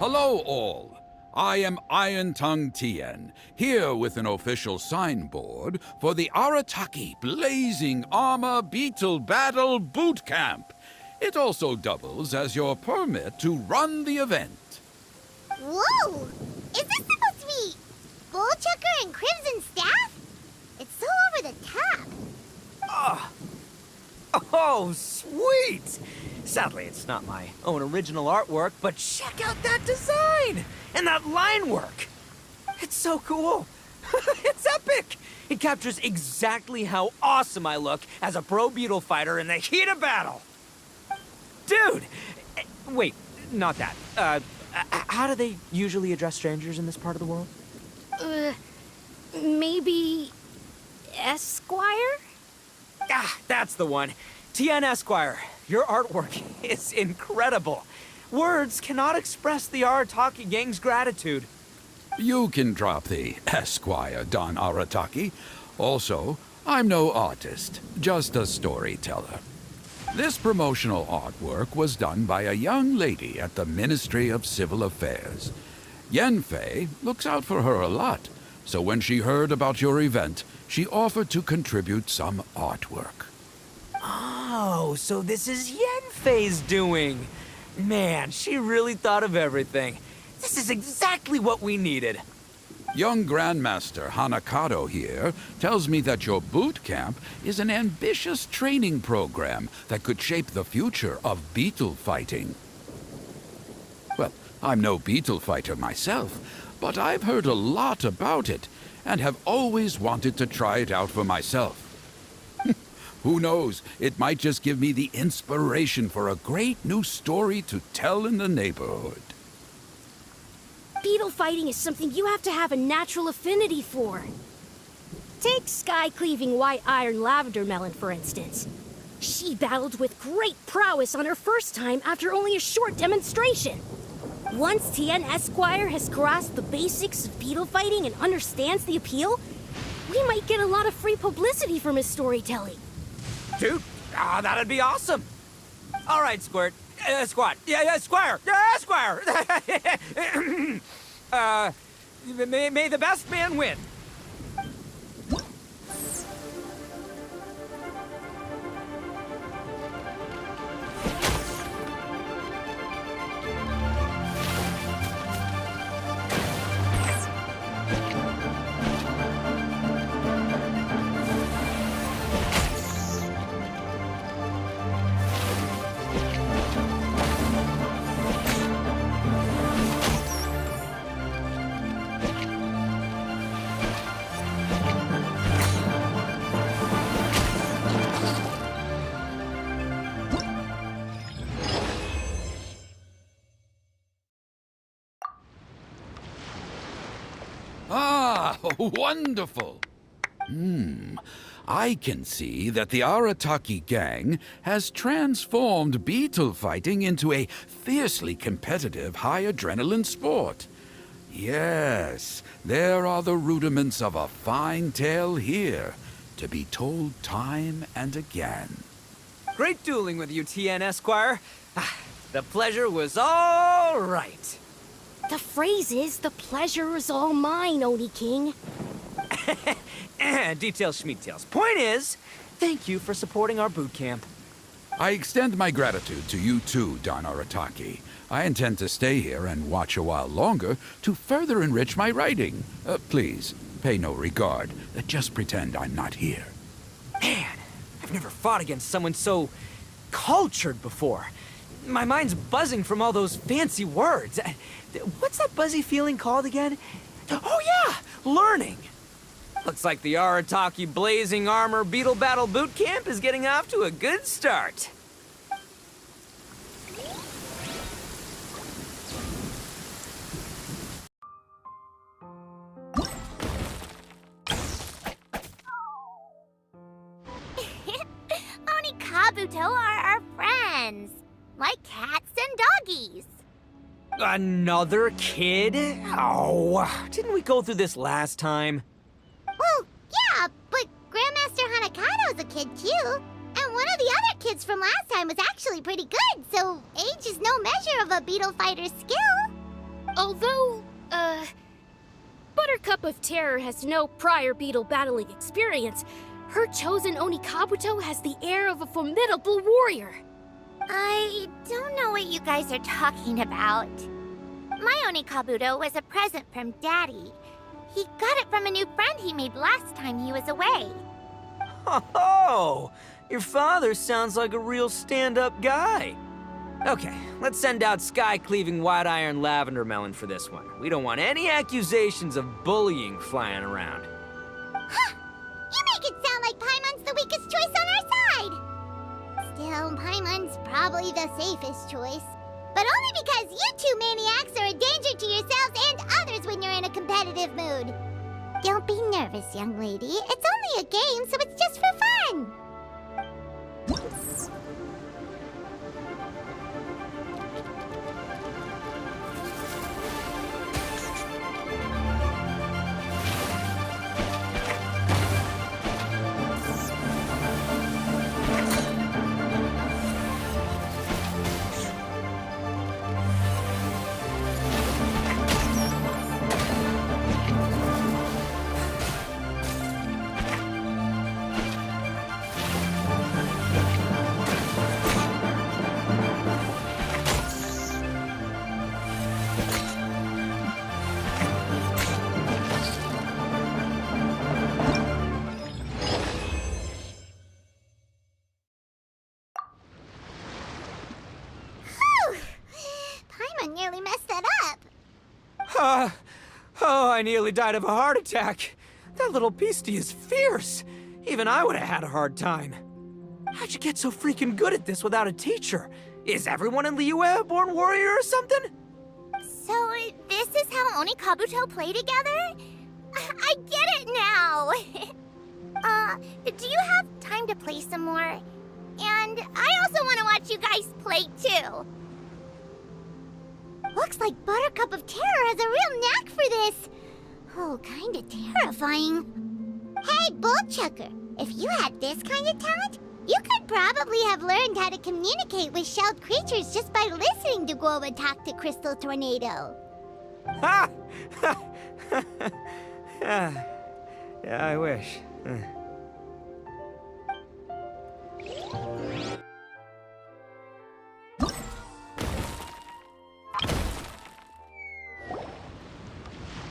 Hello all. I am Iron Tongue Tien, here with an official signboard for the Arataki Blazing Armor Beetle Battle Boot Camp. It also doubles as your permit to run the event. Whoa! Is this supposed to be Bullchucker and Crimson Staff? It's so over the top. Oh, sweet! Sadly, it's not my own original artwork, but check out that design! And that line work! It's so cool! It's epic! It captures exactly how awesome I look as a pro Beetle fighter in the heat of battle! Dude! Wait, not that. How do they usually address strangers in this part of the world? Maybe... Esquire? Ah, that's the one. Tien Esquire, your artwork is incredible. Words cannot express the Arataki gang's gratitude. You can drop the Esquire, Don Arataki. Also, I'm no artist, just a storyteller. This promotional artwork was done by a young lady at the Ministry of Civil Affairs. Yenfei looks out for her a lot, so when she heard about your event, she offered to contribute some artwork. Oh, so this is Yenfei's doing. Man, she really thought of everything. This is exactly what we needed. Young Grandmaster Hanakato here tells me that your boot camp is an ambitious training program that could shape the future of beetle fighting. Well, I'm no beetle fighter myself, but I've heard a lot about it and have always wanted to try it out for myself. Who knows, it might just give me the inspiration for a great new story to tell in the neighborhood. Beetle fighting is something you have to have a natural affinity for. Take sky-cleaving white iron lavender melon, for instance. She battled with great prowess on her first time after only a short demonstration. Once Tien Esquire has grasped the basics of beetle fighting and understands the appeal, we might get a lot of free publicity from his storytelling. Dude, that'd be awesome. All right, Squirt. Squat. Yeah, Squire. Yeah, Squire. May the best man win. Ah, wonderful! I can see that the Arataki gang has transformed beetle fighting into a fiercely competitive high-adrenaline sport. Yes, there are the rudiments of a fine tale here, to be told time and again. Great dueling with you, Tien Esquire. The pleasure was all right. The phrase is, the pleasure is all mine, Oni King. Details schmeetails. Point is, thank you for supporting our boot camp. I extend my gratitude to you too, Don Arataki. I intend to stay here and watch a while longer to further enrich my writing. Please, pay no regard. Just pretend I'm not here. Man, I've never fought against someone so cultured before. My mind's buzzing from all those fancy words. What's that buzzy feeling called again? Oh yeah, learning. Looks like the Arataki Blazing Armor Beetle Battle Boot Camp is getting off to a good start. Oni Kabuto are our friends, like cats and doggies. Another kid? Oh, didn't we go through this last time? Well, yeah, but Grandmaster Hanakado's a kid too. And one of the other kids from last time was actually pretty good, so age is no measure of a beetle fighter's skill. Although, Buttercup of Terror has no prior beetle battling experience, her chosen Onikabuto has the air of a formidable warrior. I don't know what you guys are talking about. My Onikabuto was a present from Daddy. He got it from a new friend he made last time he was away. Oh, your father sounds like a real stand-up guy. Okay, let's send out sky-cleaving white iron lavender melon for this one. We don't want any accusations of bullying flying around. Huh! You make it sound like Paimon's the weakest choice on our side! Still, Paimon's probably the safest choice. But only because you two maniacs are a danger to yourselves and others when you're in a competitive mood. Don't be nervous, young lady. It's only a game, so it's just for fun. Paimon nearly messed that up. Oh, I nearly died of a heart attack. That little beastie is fierce. Even I would have had a hard time. How'd you get so freaking good at this without a teacher? Is everyone in Liyue a born warrior or something? So, this is how Onikabuto play together? I get it now! Do you have time to play some more? And I also want to watch you guys play, too. Looks like Buttercup of Terror has a real knack for this. Oh, kinda terrifying. Hey, Bullchucker, if you had this kind of talent, you could probably have learned how to communicate with shelled creatures just by listening to Guoba talk to Crystal Tornado. Ha! Yeah, I wish.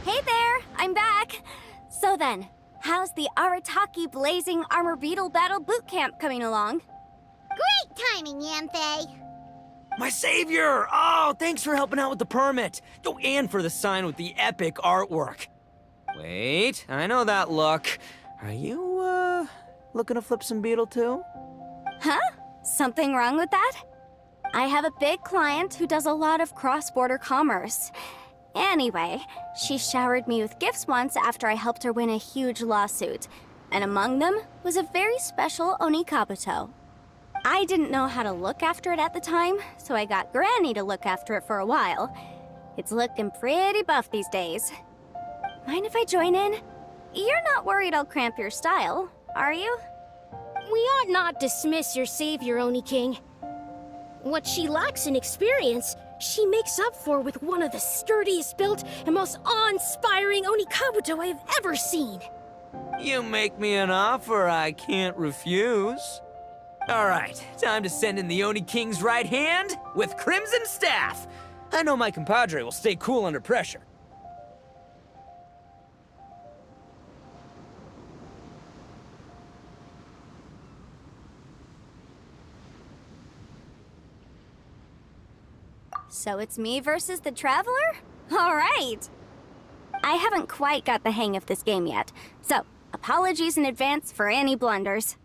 Hey there, I'm back. So then, how's the Arataki Blazing Armor Beetle Battle Boot Camp coming along? Great timing, Yanthe. My savior! Oh, thanks for helping out with the permit. Oh, and for the sign with the epic artwork. Wait, I know that look. Are you, looking to flip some Beetle too? Huh? Something wrong with that? I have a big client who does a lot of cross-border commerce. Anyway, she showered me with gifts once after I helped her win a huge lawsuit. And among them was a very special Onikabuto. I didn't know how to look after it at the time, so I got Granny to look after it for a while. It's looking pretty buff these days. Mind if I join in? You're not worried I'll cramp your style, are you? We ought not dismiss your savior, Oni King. What she lacks in experience, she makes up for with one of the sturdiest built and most awe-inspiring Onikabuto I have ever seen. You make me an offer I can't refuse. All right, time to send in the Oni King's right hand with Crimson Staff. I know my compadre will stay cool under pressure. So it's me versus the Traveler? All right! I haven't quite got the hang of this game yet, so apologies in advance for any blunders.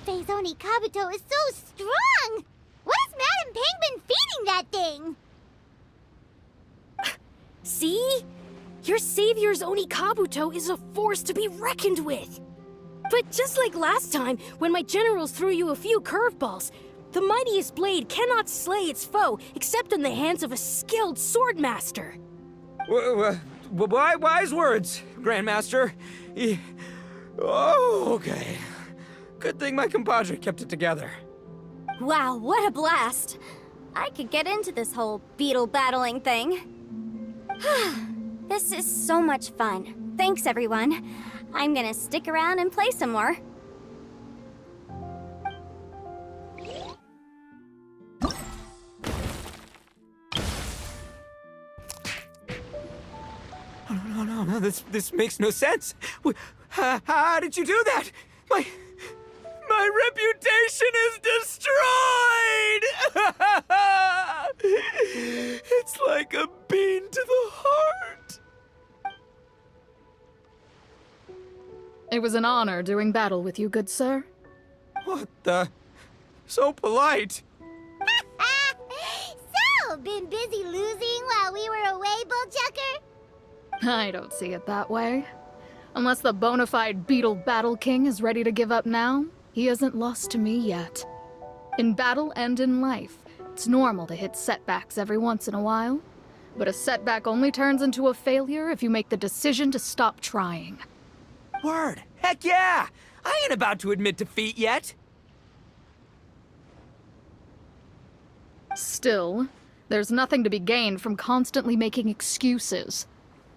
Phase Oni Kabuto is so strong! What is Madam Penguin feeding that thing? See? Your savior's Oni Kabuto is a force to be reckoned with. But just like last time, when my generals threw you a few curveballs, the mightiest blade cannot slay its foe except in the hands of a skilled swordmaster. Wise words, Grandmaster. Oh, okay. Good thing my compadre kept it together. Wow, what a blast! I could get into this whole beetle battling thing. This is so much fun. Thanks, everyone. I'm gonna stick around and play some more. No, this makes no sense. How did you do that? My reputation is destroyed! It's like a bean to the heart. It was an honor doing battle with you, good sir. What the? So polite. So, been busy losing while we were away, Bullchucker? I don't see it that way. Unless the bona fide Beetle Battle King is ready to give up now, he hasn't lost to me yet. In battle and in life, it's normal to hit setbacks every once in a while. But a setback only turns into a failure if you make the decision to stop trying. Word. Heck yeah! I ain't about to admit defeat yet. Still, there's nothing to be gained from constantly making excuses.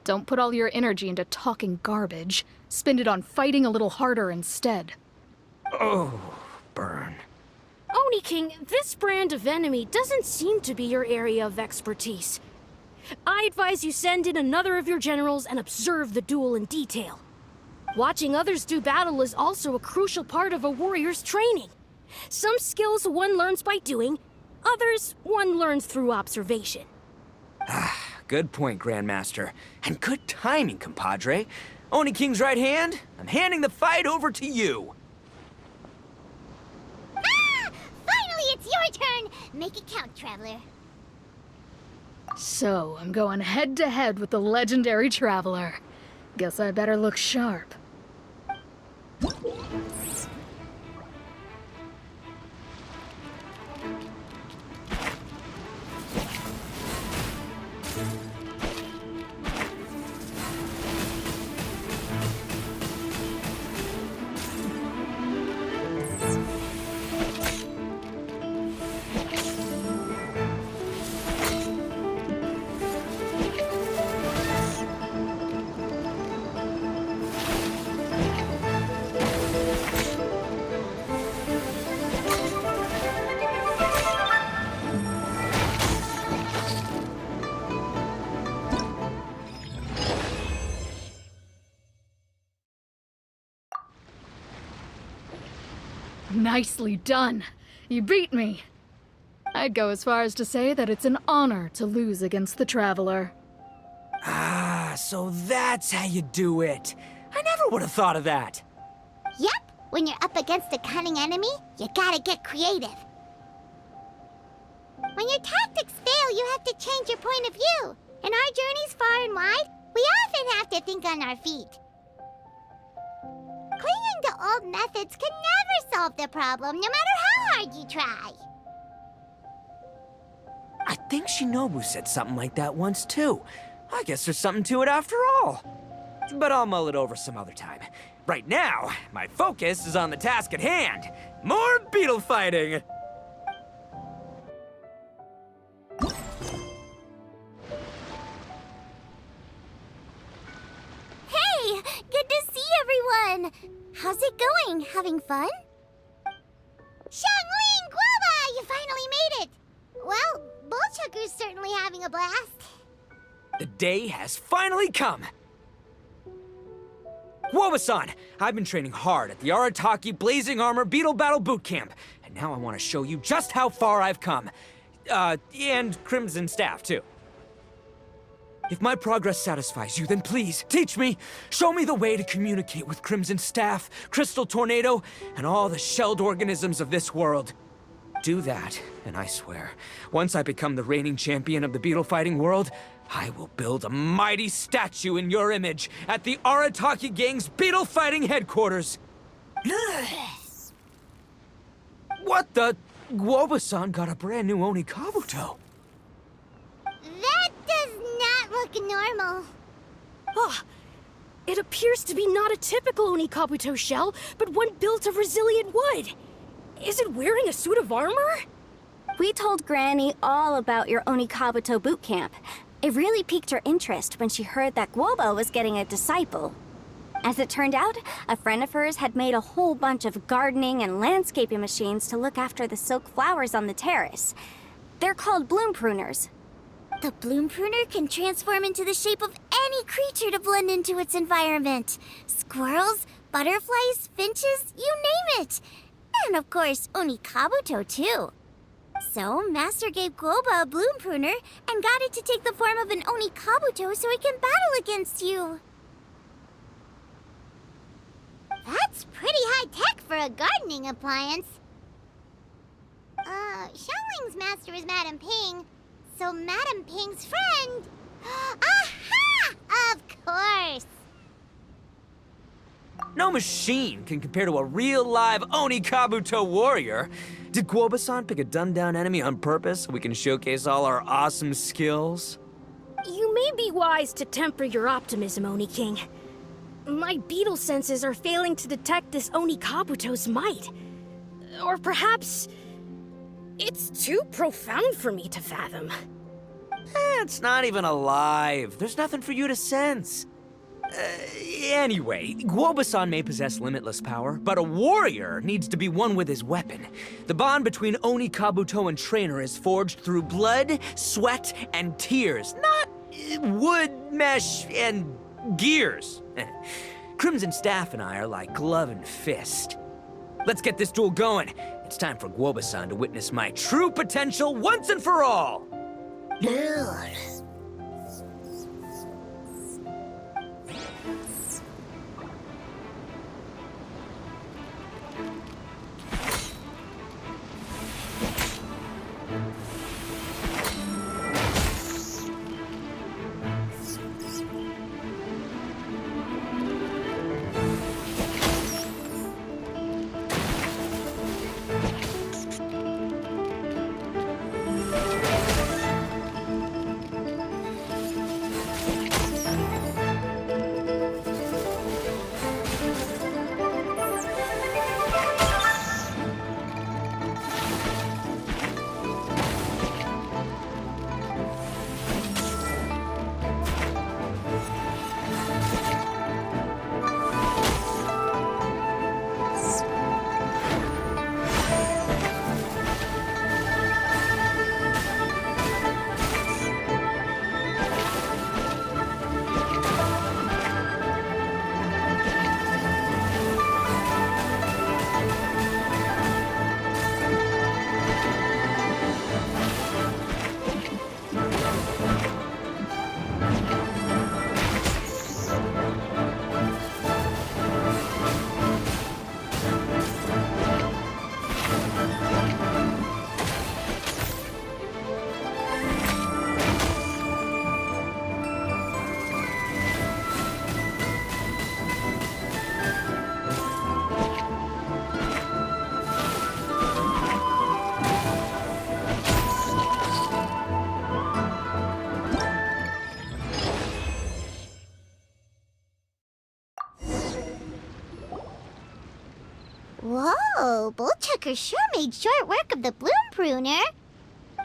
Don't put all your energy into talking garbage. Spend it on fighting a little harder instead. Oh, burn. Oni King, this brand of enemy doesn't seem to be your area of expertise. I advise you send in another of your generals and observe the duel in detail. Watching others do battle is also a crucial part of a warrior's training. Some skills one learns by doing, others one learns through observation. Good point, Grandmaster. And good timing, compadre. Oni King's right hand, I'm handing the fight over to you. Finally, it's your turn! Make it count, Traveler. So, I'm going head-to-head with the legendary Traveler. Guess I better look sharp. Nicely done. You beat me. I'd go as far as to say that it's an honor to lose against the Traveler. Ah, so that's how you do it. I never would have thought of that. Yep, when you're up against a cunning enemy, you gotta get creative. When your tactics fail, you have to change your point of view. In our journeys far and wide, we often have to think on our feet. Clinging to old methods can never solve the problem, no matter how hard you try. I think Shinobu said something like that once, too. I guess there's something to it after all. But I'll mull it over some other time. Right now, my focus is on the task at hand. More beetle fighting! Hey, good to see everyone! How's it going? Having fun? Xiangling Guava, you finally made it! Well, Bullchucker's certainly having a blast. The day has finally come! Guava-san, I've been training hard at the Arataki Blazing Armor Beetle Battle Boot Camp, and now I want to show you just how far I've come. And Crimson Staff, too. If my progress satisfies you, then please, teach me. Show me the way to communicate with Crimson Staff, Crystal Tornado, and all the shelled organisms of this world. Do that, and I swear, once I become the reigning champion of the beetle fighting world, I will build a mighty statue in your image at the Arataki Gang's beetle fighting headquarters. What the? Guoba-san got a brand new Oni Kabuto. That does not look normal. Ah, it appears to be not a typical Oni Kabuto shell, but one built of resilient wood. Is it wearing a suit of armor? We told Granny all about your Oni Kabuto boot camp. It really piqued her interest when she heard that Guoba was getting a disciple. As it turned out, a friend of hers had made a whole bunch of gardening and landscaping machines to look after the silk flowers on the terrace. They're called bloom pruners. The bloom pruner can transform into the shape of any creature to blend into its environment. Squirrels, butterflies, finches, you name it. And of course, Oni Kabuto too. So, Master gave Guoba a bloom pruner and got it to take the form of an Oni Kabuto so it can battle against you. That's pretty high-tech for a gardening appliance. Xiangling's master is Madame Ping, so Madame Ping's friend... Aha! Of course! No machine can compare to a real live Oni Kabuto warrior. Did Guoba-san pick a dumbed-down enemy on purpose so we can showcase all our awesome skills? You may be wise to temper your optimism, Oni King. My beetle senses are failing to detect this Oni Kabuto's might. Or perhaps... it's too profound for me to fathom. It's not even alive. There's nothing for you to sense. Anyway, Guoba-san may possess limitless power, but a warrior needs to be one with his weapon. The bond between Oni Kabuto and trainer is forged through blood, sweat, and tears, not wood, mesh, and gears. Crimson Staff and I are like glove and fist. Let's get this duel going. It's time for Guoba-san to witness my true potential once and for all. Whoa, Bullchucker sure made short work of the bloom pruner.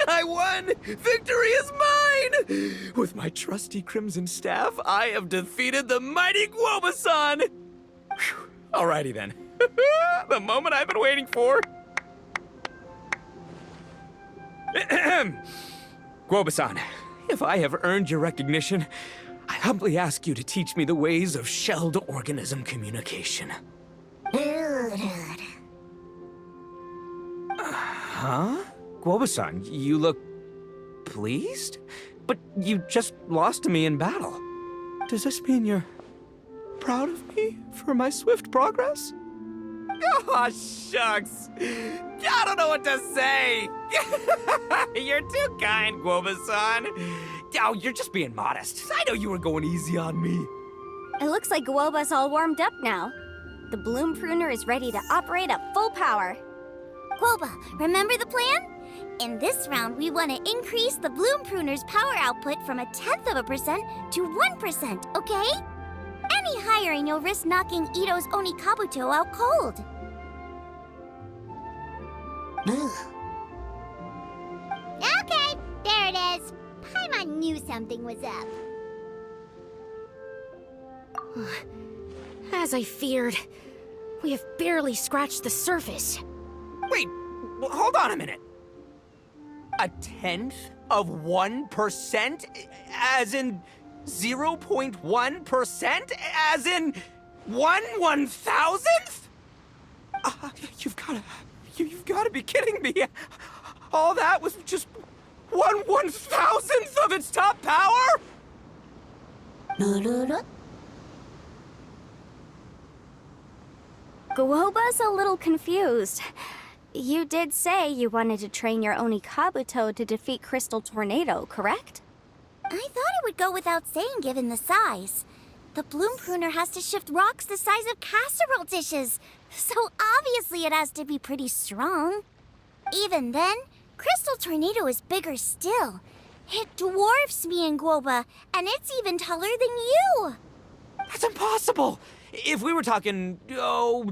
I won! Victory is mine! With my trusty Crimson Staff, I have defeated the mighty Guoba-san! Whew. Alrighty then. The moment I've been waiting for. Guoba-san, if I have earned your recognition, I humbly ask you to teach me the ways of shelled organism communication. Huh? Guoba-san, you look pleased? But you just lost to me in battle. Does this mean you're proud of me for my swift progress? Oh, shucks. I don't know what to say. You're too kind, Guoba-san. Oh, you're just being modest. I know you were going easy on me. It looks like Guoba's all warmed up now. The bloom pruner is ready to operate at full power. Guoba, remember the plan? In this round, we want to increase the bloom pruner's power output from 0.1% to 1%, okay? Any higher and you'll risk knocking Ito's Onikabuto out cold. Okay, there it is. Paimon knew something was up. As I feared, we have barely scratched the surface. Wait, hold on a minute. 1/10 of 1%? As in 0.1%? As in 1/1000th? You've gotta be kidding me. All that was just 1/1000th of its top power? Guoba's a little confused. You did say you wanted to train your Onikabuto to defeat Crystal Tornado, correct? I thought it would go without saying given the size. The bloom pruner has to shift rocks the size of casserole dishes, so obviously it has to be pretty strong. Even then, Crystal Tornado is bigger still. It dwarfs me and Guoba, and it's even taller than you. That's impossible! If we were talking,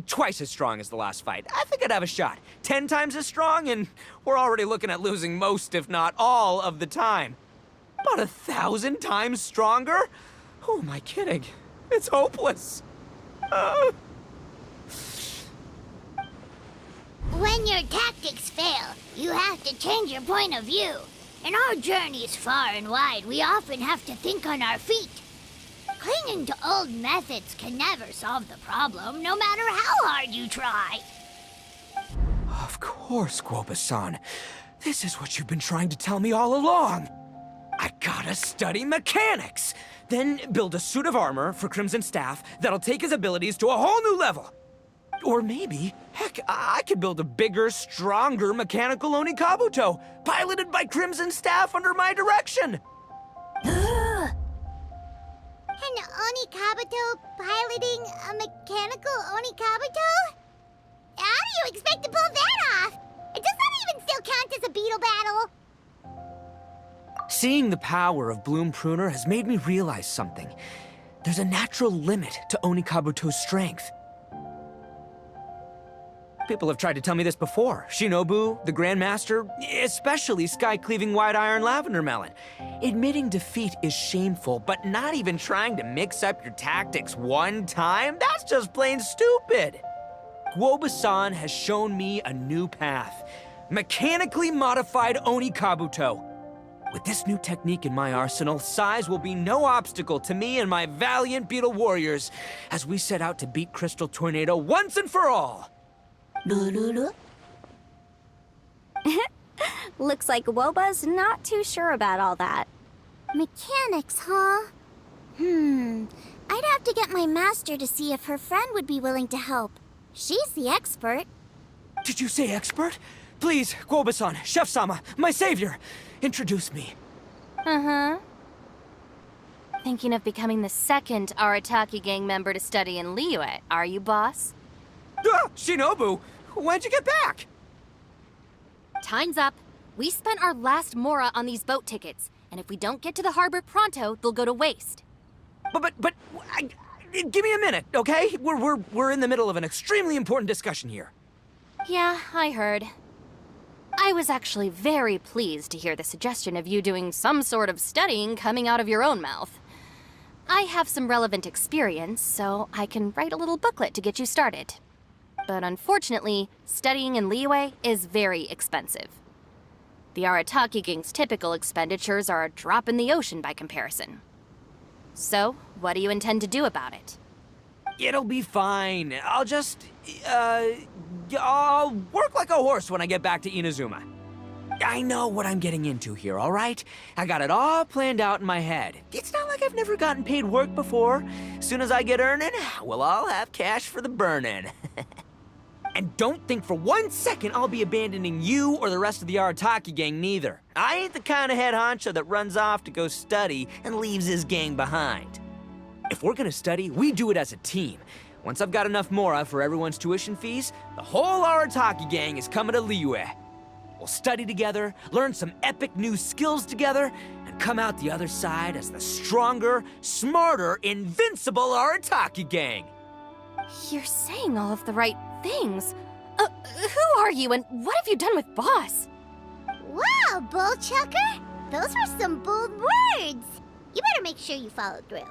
twice as strong as the last fight, I think I'd have a shot. 10 times as strong, and we're already looking at losing most, if not all, of the time. About 1,000 times stronger? Who am I kidding? It's hopeless. When your tactics fail, you have to change your point of view. In our journeys far and wide, we often have to think on our feet. Clinging to old methods can never solve the problem, no matter how hard you try. Of course, Guoba-san. This is what you've been trying to tell me all along. I gotta study mechanics, then build a suit of armor for Crimson Staff that'll take his abilities to a whole new level. Or maybe, heck, I could build a bigger, stronger mechanical Onikabuto, piloted by Crimson Staff under my direction. An Onikabuto piloting a mechanical Onikabuto? How do you expect to pull that off? Does that even still count as a Beetle battle? Seeing the power of Bloom Pruner has made me realize something. There's a natural limit to Onikabuto's strength. People have tried to tell me this before. Shinobu, the Grandmaster, especially Sky-Cleaving White Iron Lavender Melon. Admitting defeat is shameful, but not even trying to mix up your tactics one time? That's just plain stupid! Guoba-san has shown me a new path. Mechanically modified Onikabuto. With this new technique in my arsenal, size will be no obstacle to me and my valiant Beetle warriors as we set out to beat Crystal Tornado once and for all! Looks like Guoba's not too sure about all that. Mechanics, huh? I'd have to get my master to see if her friend would be willing to help. She's the expert. Did you say expert? Please, Guoba-san, Chef-sama, my savior, introduce me. Thinking of becoming the second Arataki gang member to study in Liyue, are you, boss? Shinobu, when'd you get back? Time's up. We spent our last mora on these boat tickets, and if we don't get to the harbor pronto, they'll go to waste. Give me a minute, okay? We're in the middle of an extremely important discussion here. Yeah, I heard. I was actually very pleased to hear the suggestion of you doing some sort of studying coming out of your own mouth. I have some relevant experience, so I can write a little booklet to get you started. But unfortunately, studying in Liyue is very expensive. The Arataki gang's typical expenditures are a drop in the ocean by comparison. So, what do you intend to do about it? It'll be fine. I'll just, I'll work like a horse when I get back to Inazuma. I know what I'm getting into here, all right? I got it all planned out in my head. It's not like I've never gotten paid work before. As soon as I get earning, we'll all have cash for the burning. And don't think for 1 second I'll be abandoning you or the rest of the Arataki gang neither. I ain't the kind of head honcho that runs off to go study and leaves his gang behind. If we're gonna study, we do it as a team. Once I've got enough mora for everyone's tuition fees, the whole Arataki gang is coming to Liyue. We'll study together, learn some epic new skills together, and come out the other side as the stronger, smarter, invincible Arataki gang. You're saying all of the right things. Who are you and what have you done with Boss? Wow, Bull Chucker! Those were some bold words! You better make sure you follow through.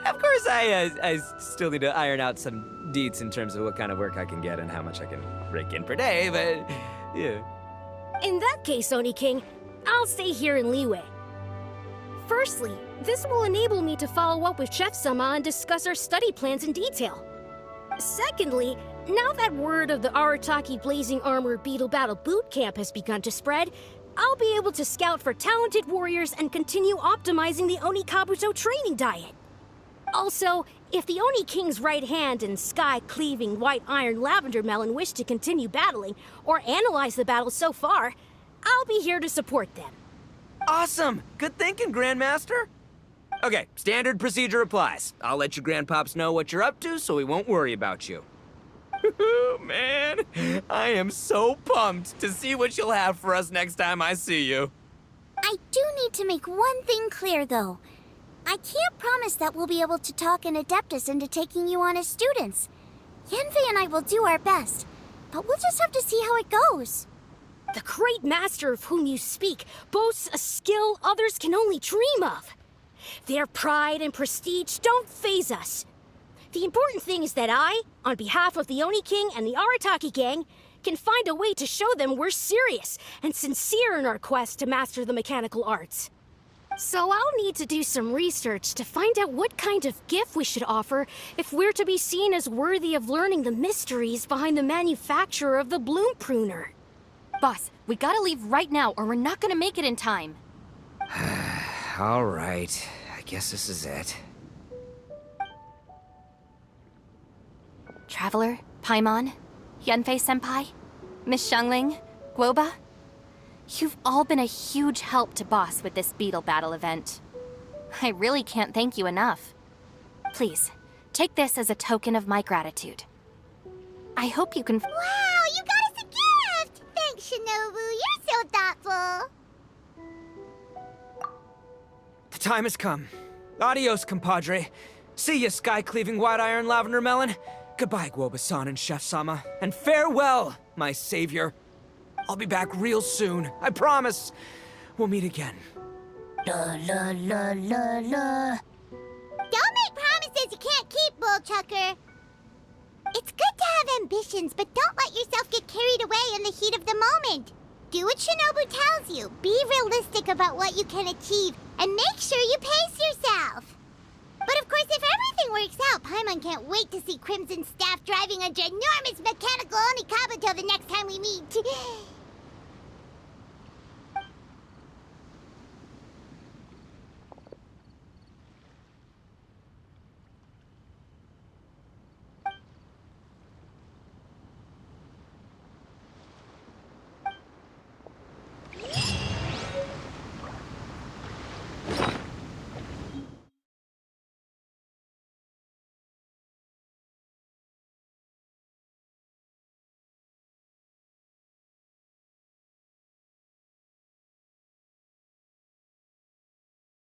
Of course, I still need to iron out some deets in terms of what kind of work I can get and how much I can rake in per day, but yeah. In that case, Oni King, I'll stay here in Liyue. Firstly, this will enable me to follow up with Chef Sama and discuss our study plans in detail. Secondly, now that word of the Arataki Blazing Armor Beetle Battle Boot Camp has begun to spread, I'll be able to scout for talented warriors and continue optimizing the Oni Kabuto training diet. Also, if the Oni King's right hand and sky-cleaving white iron lavender melon wish to continue battling or analyze the battle so far, I'll be here to support them. Awesome! Good thinking, Grandmaster. Okay, standard procedure applies. I'll let you grandpops know what you're up to so we won't worry about you. Man, I am so pumped to see what you'll have for us next time I see you. I do need to make one thing clear, though. I can't promise that we'll be able to talk an Adeptus into taking you on as students. Yanfei and I will do our best, but we'll just have to see how it goes. The great master of whom you speak boasts a skill others can only dream of. Their pride and prestige don't faze us. The important thing is that I, on behalf of the Oni King and the Arataki gang, can find a way to show them we're serious and sincere in our quest to master the mechanical arts. So I'll need to do some research to find out what kind of gift we should offer if we're to be seen as worthy of learning the mysteries behind the manufacture of the bloom pruner. Boss, we gotta leave right now or we're not gonna make it in time. All right, I guess this is it. Traveler, Paimon, Yanfei-senpai, Miss Xiangling, Guoba. You've all been a huge help to Boss with this Beetle Battle event. I really can't thank you enough. Please, take this as a token of my gratitude. I hope you can... Wow, you got us a gift! Thanks, Shinobu. You're so thoughtful. The time has come. Adios, compadre. See ya, sky-cleaving white iron lavender melon. Goodbye, Guoba-san and Chef Sama. And farewell, my savior. I'll be back real soon. I promise. We'll meet again. La la la la la. Don't make promises you can't keep, Bull Chucker. It's good to have ambitions, but don't let yourself get carried away in the heat of the moment. Do what Shinobu tells you. Be realistic about what you can achieve, and make sure you pace yourself. But of course, if everything works out, Paimon can't wait to see Crimson Staff driving a ginormous mechanical Oni Kabuto the next time we meet.